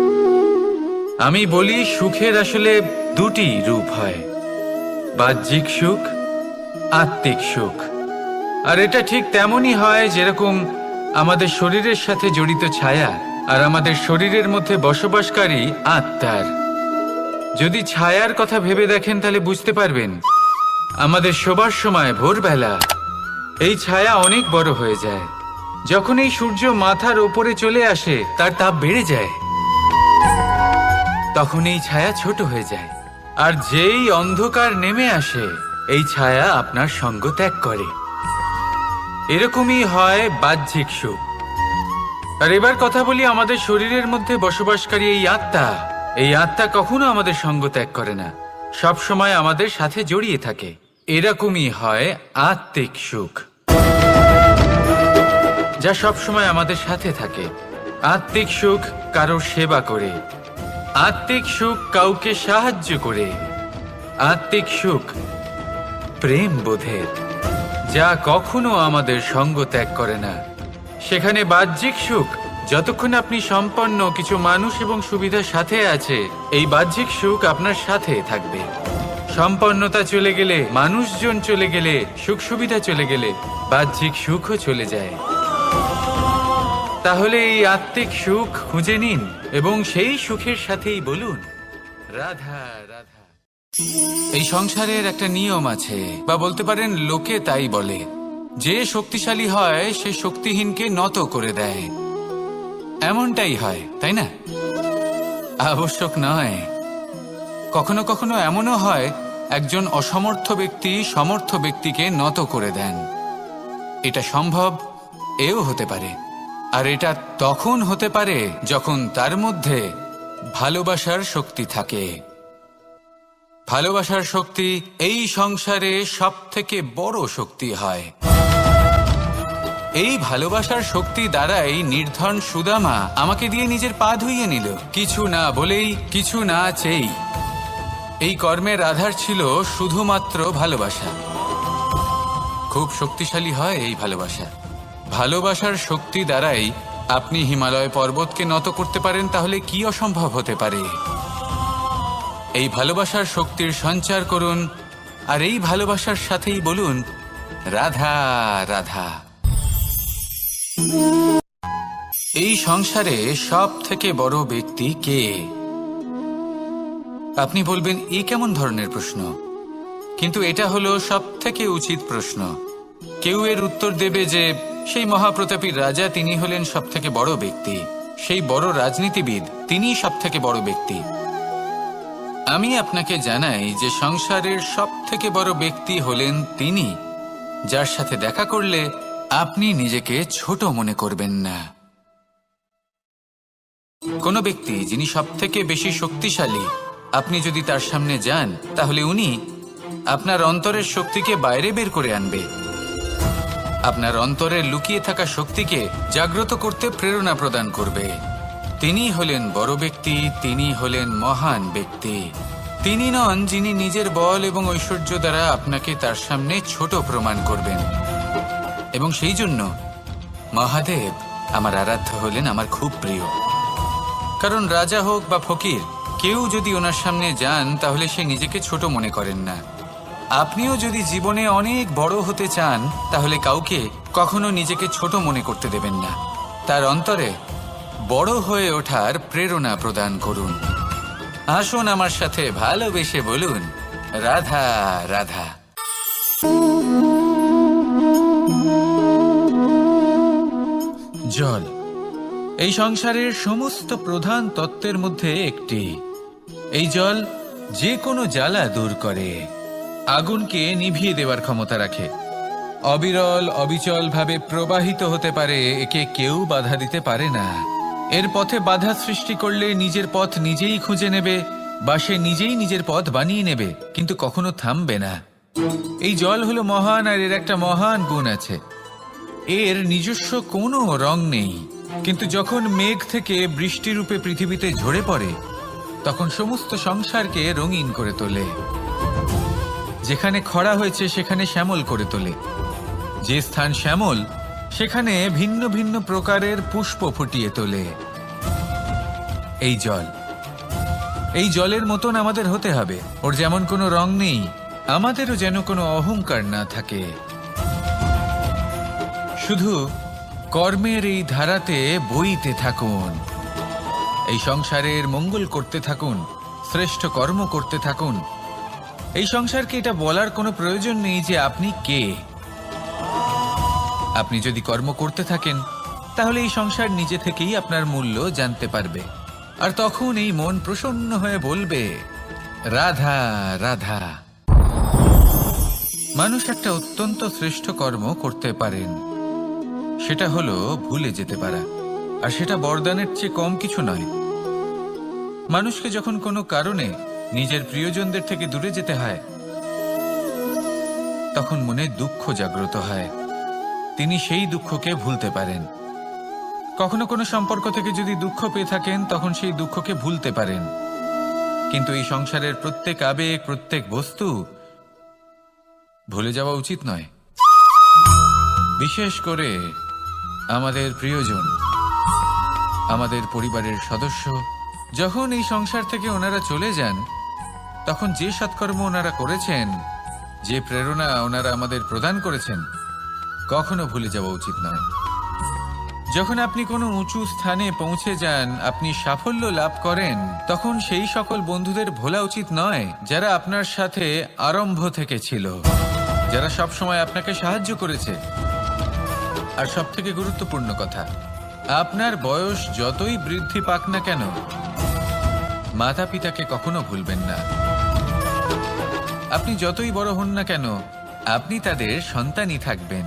আমি বলি, সুখের আসলে দুটি রূপ হয়, বাহ্যিক সুখ, আত্মিক সুখ। আর এটা ঠিক তেমনই হয় যেরকম আমাদের শরীরের সাথে জড়িত ছায়া আর আমাদের শরীরের মধ্যে বসবাসকারী আত্মার। যদি ছায়ার কথা ভেবে দেখেন তাহলে বুঝতে পারবেন, আমাদের শোবার সময় ভোরবেলা এই ছায়া অনেক বড় হয়ে যায়। যখন এই সূর্য মাথার ওপরে চলে আসে, তার তাপ বেড়ে যায়, তখন এই ছায়া ছোট হয়ে যায়। আর যেই অন্ধকার নেমে আসে, এই ছায়া আপনার সঙ্গ ত্যাগ করে। এরকমই হয় বাহ্যিক সুখ। আর এবার কথা বলি আমাদের শরীরের মধ্যে বসবাসকারী এই আত্মা। এই আত্মা কখনো আমাদের সঙ্গ ত্যাগ করে না, সব সময় আমাদের সাথে জড়িয়ে থাকে। এরকমই হয় আত্মিক সুখ, যা সব সময় আমাদের সাথে থাকে। আত্মিক সুখ কারোর সেবা করে, আত্মিক সুখ কাউকে সাহায্য করে, আত্মিক সুখ প্রেম বোধের, যা কখনো আমাদের সঙ্গ ত্যাগ করে না। সেখানে বাহ্যিক সুখ, যতক্ষণ আপনি সম্পন্ন কিছু মানুষ এবং সুবিধার সাথে আছে, এই বাহ্যিক সুখ আপনার সাথে থাকবে। সম্পন্নতা চলে গেলে, মানুষজন চলে গেলে, সুখ সুবিধা চলে গেলে, বাহ্যিক সুখও চলে যায়। তাহলে এই আত্মিক সুখ খুঁজে নিন এবং সেই সুখের সাথেই বলুন, রাধা রাধা। এই সংসারের একটা নিয়ম আছে, বা বলতে পারেন লোকে তাই বলে, যে শক্তিশালী হয় সে শক্তিহীনকে নত করে দেয়। এমনটাই হয়, তাই না? আবশ্যক নয়, কখনো কখনো এমনও হয় একজন অসমর্থ ব্যক্তি সমর্থ ব্যক্তিকে নত করে দেন। এটা সম্ভব, এও হতে পারে। আর এটা তখন হতে পারে যখন তার মধ্যে ভালোবাসার শক্তি থাকে। ভালোবাসার শক্তি এই সংসারে সবথেকে বড় শক্তি হয়। এই ভালোবাসার শক্তি দ্বারাই নির্ধন সুদামা আমাকে দিয়ে নিজের পা ধুইয়ে নিল, কিছু না বলেই, কিছু না চেয়েই। এই কর্মের আধার ছিল শুধুমাত্র ভালোবাসা। খুব শক্তিশালী হয় এই ভালোবাসা। ভালোবাসার শক্তি দ্বারাই আপনি হিমালয় পর্বতকে নত করতে পারেন, তাহলে কি অসম্ভব হতে পারে? এই ভালোবাসার শক্তির সঞ্চার করুন, আর এই ভালোবাসার সাথেই বলুন, রাধা রাধা। এই সংসারে সব থেকে বড় ব্যক্তি কে? আপনি বলবেন, এ কেমন ধরনের প্রশ্ন? কিন্তু এটা হলো সব থেকে উচিত প্রশ্ন। কেউ এর উত্তর দেবে যে সেই মহাপ্রতাপী রাজা, তিনি হলেন সব থেকে বড় ব্যক্তি, সেই বড় রাজনীতিবিদ, তিনিই সব থেকে বড় ব্যক্তি। আমি আপনাকে জানাই যে সংসারের সব থেকে বড় ব্যক্তি হলেন তিনি, যার সাথে দেখা করলে আপনি নিজেকে ছোট মনে করবেন না। কোনো ব্যক্তি যিনি সব থেকে বেশি শক্তিশালী, আপনি যদি তার সামনে যান, তাহলে উনি আপনার অন্তরের শক্তিকে বাইরে বের করে আনবে, আপনার অন্তরে লুকিয়ে থাকা শক্তিকে জাগ্রত করতে প্রেরণা প্রদান করবে। তিনি হলেন বড় ব্যক্তি, তিনি হলেন মহান ব্যক্তি। তিনি নন যিনি নিজের বল এবং ঐশ্বর্য দ্বারা আপনাকে তার সামনে ছোট প্রমাণ করবেন। এবং সেই জন্য মহাদেব আমার আরাধ্য হলেন আমার খুব প্রিয়। কারণ রাজা হোক বা ফকির, কেউ যদি ওনার সামনে যান তাহলে সে নিজেকে ছোট মনে করেন না। আপনিও যদি জীবনে অনেক বড় হতে চান, তাহলে কাউকে কখনো নিজেকে ছোট মনে করতে দেবেন না। তার অন্তরে বড় হয়ে ওঠার প্রেরণা প্রদান করুন। আসুন আমার সাথে ভালোবেসে বলুন, রাধা রাধা। জল এই সংসারের সমস্ত প্রধান তত্ত্বের মধ্যে একটি। এই জল যে কোনো জ্বালা দূর করে, আগুনকে নিভিয়ে দেওয়ার ক্ষমতা রাখে, অবিরল অবিচল ভাবে প্রবাহিত হতে পারে, একে কেউ বাধা দিতে পারে না। এর পথে বাধা সৃষ্টি করলে নিজের পথ নিজেই খুঁজে নেবে বা সে নিজেই নিজের পথ বানিয়ে নেবে, কিন্তু কখনো থামবে না। এই জল হলো মহান, আর এর একটা মহান গুণ আছে, এর নিজস্ব কোনো রং নেই। কিন্তু যখন মেঘ থেকে বৃষ্টি রূপে পৃথিবীতে ঝরে পড়ে, তখন সমস্ত সংসারকে রঙিন করে তোলে। যেখানে খরা হয়েছে সেখানে শ্যামল করে তোলে, যে স্থান শ্যামল সেখানে ভিন্ন ভিন্ন প্রকারের পুষ্প ফুটিয়ে তোলে। এই জল, এই জলের মতন আমাদের হতে হবে। ওর যেমন কোনো রং নেই, আমাদেরও যেন কোনো অহংকার না থাকে। শুধু কর্মের এই ধারাতে বইতে থাকুন, এই সংসারের মঙ্গল করতে থাকুন, শ্রেষ্ঠ কর্ম করতে থাকুন। এই সংসারকে এটা বলার কোনো প্রয়োজন নেই যে আপনি কে। আপনি যদি কর্ম করতে থাকেন, তাহলে এই সংসার নিজে থেকেই আপনার মূল্য জানতে পারবে, আর তখন এই মন প্রসন্ন হয়ে বলবে, রাধা রাধা। মানুষ একটা অত্যন্ত শ্রেষ্ঠ কর্ম করতে পারেন, সেটা হলো ভুলে যেতে পারা, আর সেটা বরদানের চেয়ে কম কিছু নয়। মানুষকে যখন কোনো কারণে নিজের প্রিয়জনদের থেকে দূরে যেতে হয়, তখন মনে দুঃখ জাগ্রত হয়, তিনি সেই দুঃখকে ভুলতে পারেন। কখনো কোনো সম্পর্ক থেকে যদি দুঃখ পেয়ে থাকেন, তখন সেই দুঃখকে ভুলতে পারেন। কিন্তু এই সংসারের প্রত্যেক আবেগ, প্রত্যেক বস্তু ভুলে যাওয়া উচিত নয়। বিশেষ করে আমাদের প্রিয়জন, আমাদের পরিবারের সদস্য, যখন এই সংসার থেকে ওনারা চলে যান, তখন যে সৎকর্ম ওনারা করেছেন, যে প্রেরণা ওনারা আমাদের প্রদান করেছেন, কখনো ভুলে যাওয়া উচিত নয়। যখন আপনি কোনো উঁচু স্থানে পৌঁছে যান, আপনি সাফল্য লাভ করেন, তখন সেই সকল বন্ধুদের ভোলা উচিত নয় যারা আপনার সাথে আরম্ভ থেকে ছিল, যারা সব সময় আপনাকে সাহায্য করেছে। আর সবথেকে গুরুত্বপূর্ণ কথা, আপনার বয়স যতই বৃদ্ধি পাক না কেন, মাতা পিতাকে কখনো ভুলবেন না। আপনি যতই বড় হন না কেন, আপনি তাদের সন্তানই থাকবেন,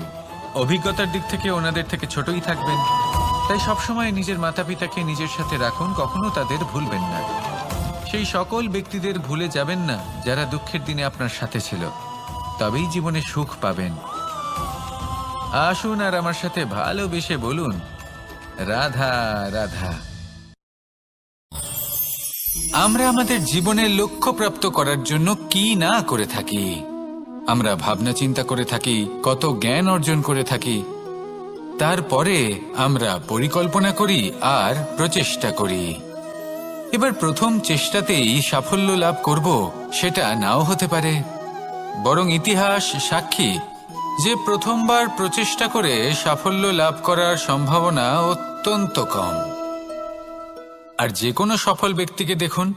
অভিজ্ঞতার দিক থেকে ওনাদের থেকে ছোটই থাকবেন। তাই সবসময় নিজের মাতা পিতাকে নিজের সাথে রাখুন, কখনো তাদের ভুলবেন না। সেই সকল ব্যক্তিদের ভুলে যাবেন না যারা দুঃখের দিনে আপনার সাথে ছিল, তবেই জীবনে সুখ পাবেন। আসুন আর আমার সাথে ভালোবেসে বলুন, রাধা রাধা। আমরা আমাদের জীবনের লক্ষ্য প্রাপ্ত করার জন্য কি না করে থাকি। আমরা ভাবনা চিন্তা করে থাকি, কত জ্ঞান অর্জন করে থাকি, তারপরে আমরা পরিকল্পনা করি আর প্রচেষ্টা করি। এবার প্রথম চেষ্টাতেই সাফল্য লাভ করব সেটা নাও হতে পারে, বরং ইতিহাস সাক্ষী যে প্রথমবার প্রচেষ্টা করে সাফল্য লাভ করার সম্ভাবনা অত্যন্ত কম। আর যে কোনো সফল ব্যক্তিকে দেখুন,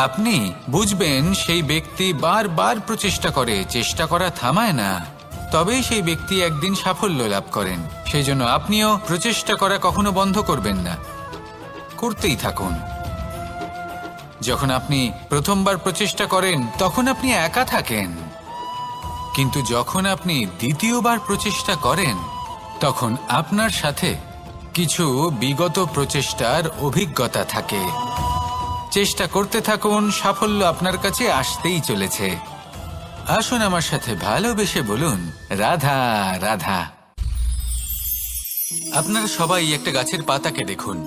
আপনি বুঝবেন সেই ব্যক্তি বারবার প্রচেষ্টা করে, চেষ্টা করা থামায় না, তবেই সেই ব্যক্তি একদিন সাফল্য লাভ করেন। সেই জন্য আপনিও প্রচেষ্টা করা কখনো বন্ধ করবেন না, করতেই থাকুন। যখন আপনি প্রথমবার প্রচেষ্টা করেন, তখন আপনি একা থাকেন, কিন্তু যখন আপনি দ্বিতীয়বার প্রচেষ্টা করেন, তখন আপনার সাথে কিছু বিগত প্রচেষ্টার অভিজ্ঞতা থাকে। চেষ্টা করতে থাকুন, সাফল্য আপনার কাছে আসতেই চলেছে। আসুন আমার সাথে ভালোবেসে বলুন, রাধা রাধা। আপনারা সবাই একটা গাছের পাতাকে দেখুন,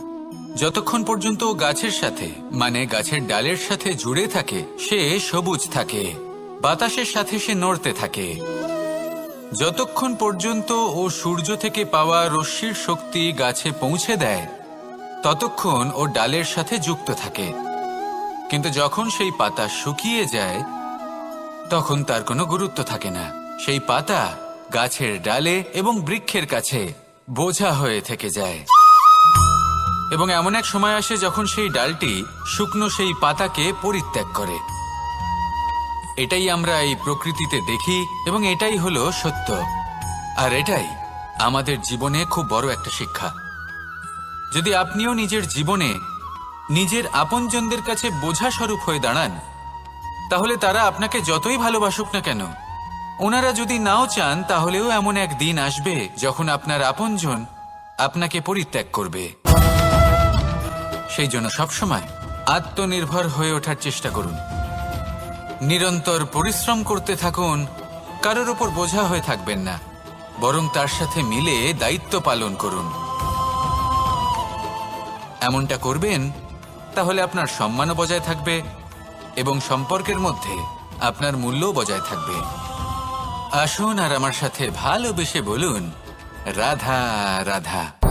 যতক্ষণ পর্যন্ত গাছের সাথে, মানে গাছের ডালের সাথে জুড়ে থাকে, সে সবুজ থাকে, বাতাসের সাথে সে নড়তে থাকে। যতক্ষণ পর্যন্ত ও সূর্য থেকে পাওয়া রশ্মির শক্তি গাছে পৌঁছে দেয়, ততক্ষণ ও ডালের সাথে যুক্ত থাকে। কিন্তু যখন সেই পাতা শুকিয়ে যায়, তখন তার কোনো গুরুত্ব থাকে না। সেই পাতা গাছের ডালে এবং বৃক্ষের কাছে বোঝা হয়ে থেকে যায়। এবং এমন এক সময় আসে যখন সেই ডালটি শুকনো সেই পাতাকে পরিত্যাগ করে। এটাই আমরা এই প্রকৃতিতে দেখি এবং এটাই হলো সত্য। আর এটাই আমাদের জীবনে খুব বড় একটা শিক্ষা। যদি আপনিও নিজের জীবনে নিজের আপনজনদের কাছে বোঝা স্বরূপ হয়ে দাঁড়ান, তাহলে তারা আপনাকে যতই ভালোবাসুক না কেন, ওনারা যদি নাও চান, তাহলেও এমন এক দিন আসবে যখন আপনার আপনজন আপনাকে পরিত্যাগ করবে। সেই জন্য সবসময় আত্মনির্ভর হয়ে ওঠার চেষ্টা করুন, নিরন্তর পরিশ্রম করতে থাকুন, কারোর উপর বোঝা হয়ে থাকবেন না, বরং তার সাথে মিলে দায়িত্ব পালন করুন। এমনটা করবেন, তাহলে আপনার সম্মানও বজায় থাকবে এবং সম্পর্কের মধ্যে আপনার মূল্যও বজায় থাকবে। আসুন আর আমার সাথে ভালোবেসে বলুন, রাধা রাধা।